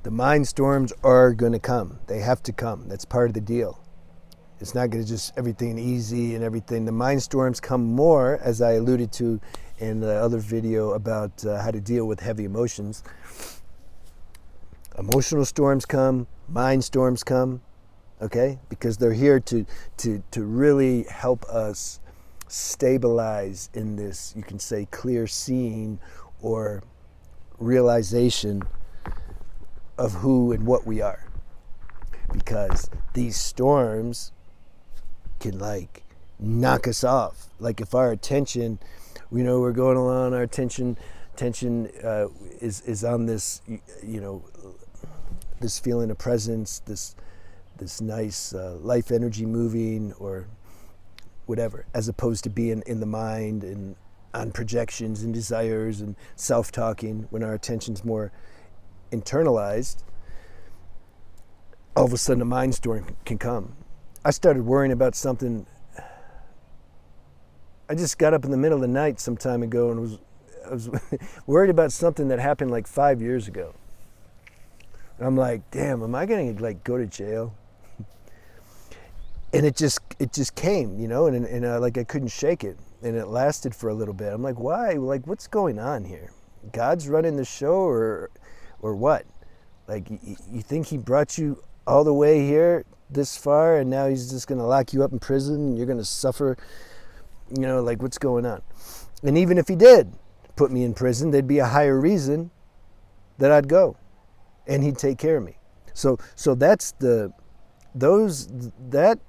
The mind storms are going to come. They have to come. That's part of the deal. It's not going to just everything easy and everything. The mind storms come more, as I alluded to in the other video about how to deal with heavy emotions. Emotional storms come, mind storms come, okay? Because they're here to really help us stabilize in this, you can say, clear seeing or realization of who and what we are. Because these storms can like knock us off. Like if our attention, we're going along, our attention is on this, this feeling of presence, this nice life energy moving or whatever, as opposed to being in the mind and on projections and desires and self-talking. When our attention's more internalized, all of a sudden a mind storm can come. I started worrying about something. I just got up in the middle of the night some time ago and I was worried about something that happened like 5 years ago. And I'm like, damn, am I gonna like go to jail? And it just came, and like I couldn't shake it, and it lasted for a little bit. I'm like, why? Like, what's going on here? God's running the show, or what? Like, you think He brought you all the way here this far, and now He's just gonna lock you up in prison, and you're gonna suffer? Like, what's going on? And even if He did put me in prison, there'd be a higher reason that I'd go, and He'd take care of me. So that's that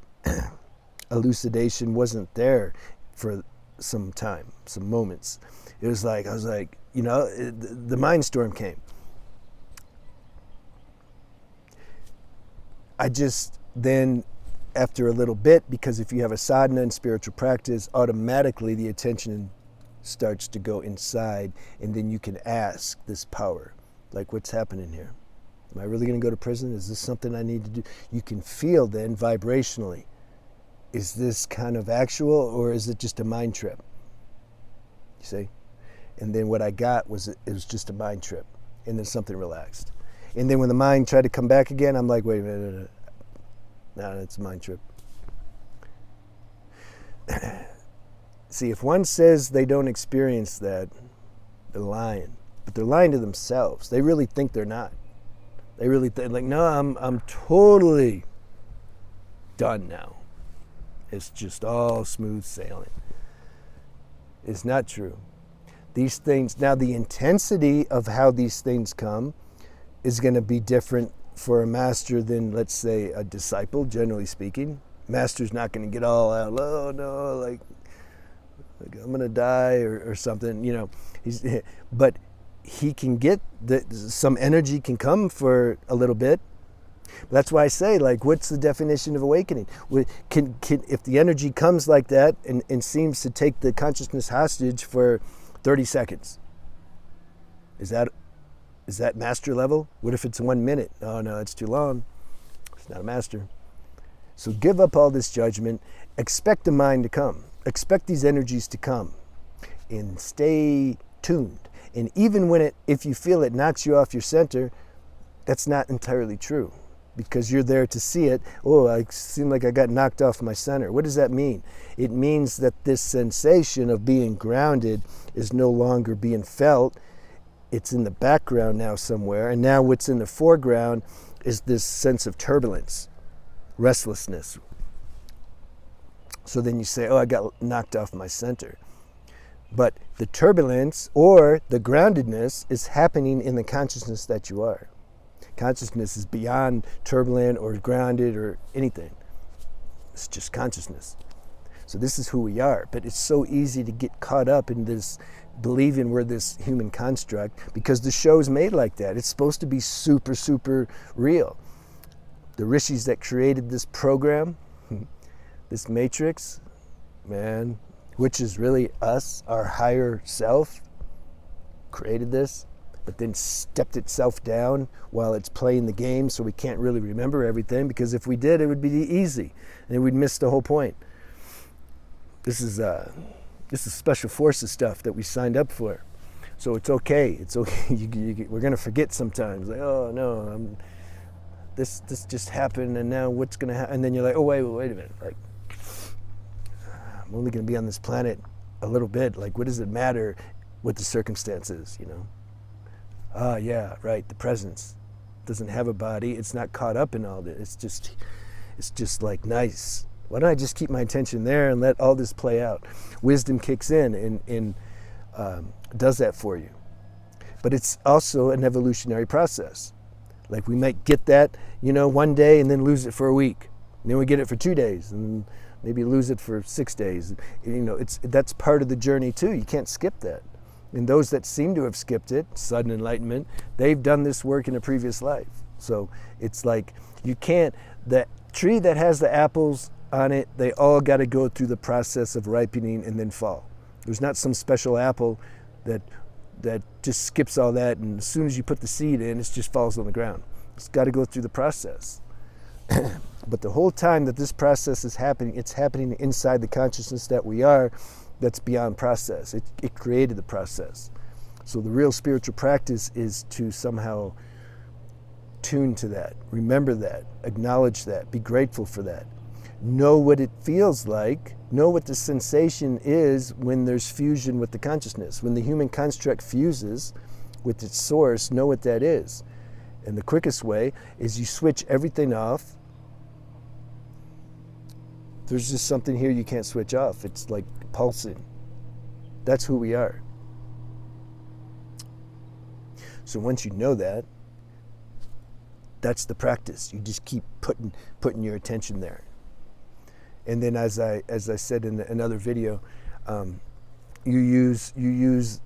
elucidation wasn't there for some time, some moments. It was like, I was like, the mind storm came. I just then, after a little bit, because if you have a sadhana and spiritual practice, automatically the attention starts to go inside, and then you can ask this power, like, what's happening here? Am I really going to go to prison? Is this something I need to do? You can feel then vibrationally, is this kind of actual, or is it just a mind trip? You see? And then what I got was, it was just a mind trip, and then something relaxed. And then when the mind tried to come back again, I'm like, wait a minute, no, it's a mind trip. See, if one says they don't experience that, they're lying. But they're lying to themselves. They really think they're not. They really think, like, no, I'm totally done now. It's just all smooth sailing. It's not true. These things, now the intensity of how these things come is going to be different for a master than, let's say, a disciple, generally speaking. Master's not going to get all out, oh no, like I'm going to die or something, but he can get, some energy can come for a little bit. That's why I say, like, what's the definition of awakening? Can if the energy comes like that and seems to take the consciousness hostage for 30 seconds, is that master level? What if it's 1 minute? Oh no, it's too long. It's not a master. So give up all this judgment. Expect the mind to come. Expect these energies to come. And stay tuned. And even when if you feel it knocks you off your center, that's not entirely true. Because you're there to see it. Oh, I seem like I got knocked off my center. What does that mean? It means that this sensation of being grounded is no longer being felt. It's in the background now somewhere. And now what's in the foreground is this sense of turbulence, restlessness. So then you say, oh, I got knocked off my center. But the turbulence or the groundedness is happening in the consciousness that you are. Consciousness is beyond turbulent or grounded or anything. It's just consciousness. So this is who we are. But it's so easy to get caught up in this believing we're this human construct because the show's made like that. It's supposed to be super, super real. The rishis that created this program, this matrix, man, which is really us, our higher self, created this, but then stepped itself down while it's playing the game, so we can't really remember everything, because if we did, it would be easy, and we'd miss the whole point. This is special forces stuff that we signed up for. So it's okay. It's okay. We're gonna forget sometimes. Like, oh no, this just happened, and now what's gonna happen? And then you're like, oh wait a minute. Like, I'm only gonna be on this planet a little bit. Like, what does it matter what the circumstances? You know? Ah, yeah, right. The presence doesn't have a body. It's not caught up in all this. It's just like, nice. Why don't I just keep my attention there and let all this play out? Wisdom kicks in and does that for you. But it's also an evolutionary process. Like, we might get that, one day and then lose it for a week. And then we get it for 2 days and maybe lose it for 6 days. That's part of the journey too. You can't skip that. And those that seem to have skipped it, sudden enlightenment, they've done this work in a previous life. So it's like, you can't, the tree that has the apples on it, they all got to go through the process of ripening and then fall. There's not some special apple that just skips all that, and as soon as you put the seed in, it just falls on the ground. It's got to go through the process. But the whole time that this process is happening, it's happening inside the consciousness that we are, that's beyond process. It created the process. So the real spiritual practice is to somehow tune to that, remember that, acknowledge that, be grateful for that. Know what it feels like, know what the sensation is when there's fusion with the consciousness. When the human construct fuses with its source, know what that is. And the quickest way is you switch everything off. There's just something here you can't switch off. It's like pulsing. That's who we are. So once you know that, that's the practice. You just keep putting your attention there. And then, as I said in another video, you use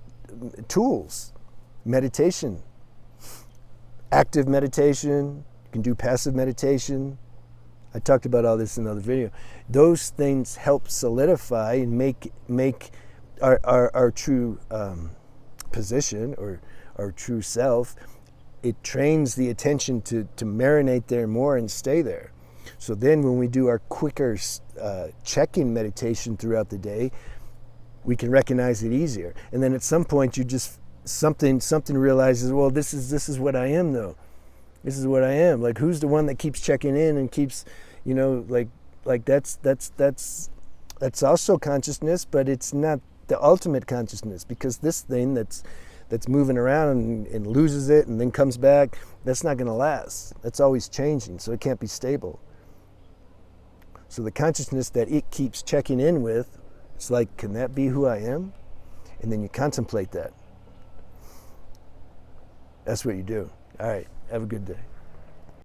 tools, meditation, active meditation. You can do passive meditation. I talked about all this in another video. Those things help solidify and make our true position or our true self. It trains the attention to marinate there more and stay there. So then when we do our quicker check-in meditation throughout the day, we can recognize it easier. And then at some point you just, something realizes, well, this is what I am though. This is what I am. Like, who's the one that keeps checking in and keeps, like that's also consciousness, but it's not the ultimate consciousness, because this thing that's moving around and loses it and then comes back, that's not going to last. That's always changing, so it can't be stable. So the consciousness that it keeps checking in with, it's like, can that be who I am? And then you contemplate that. That's what you do. All right, have a good day.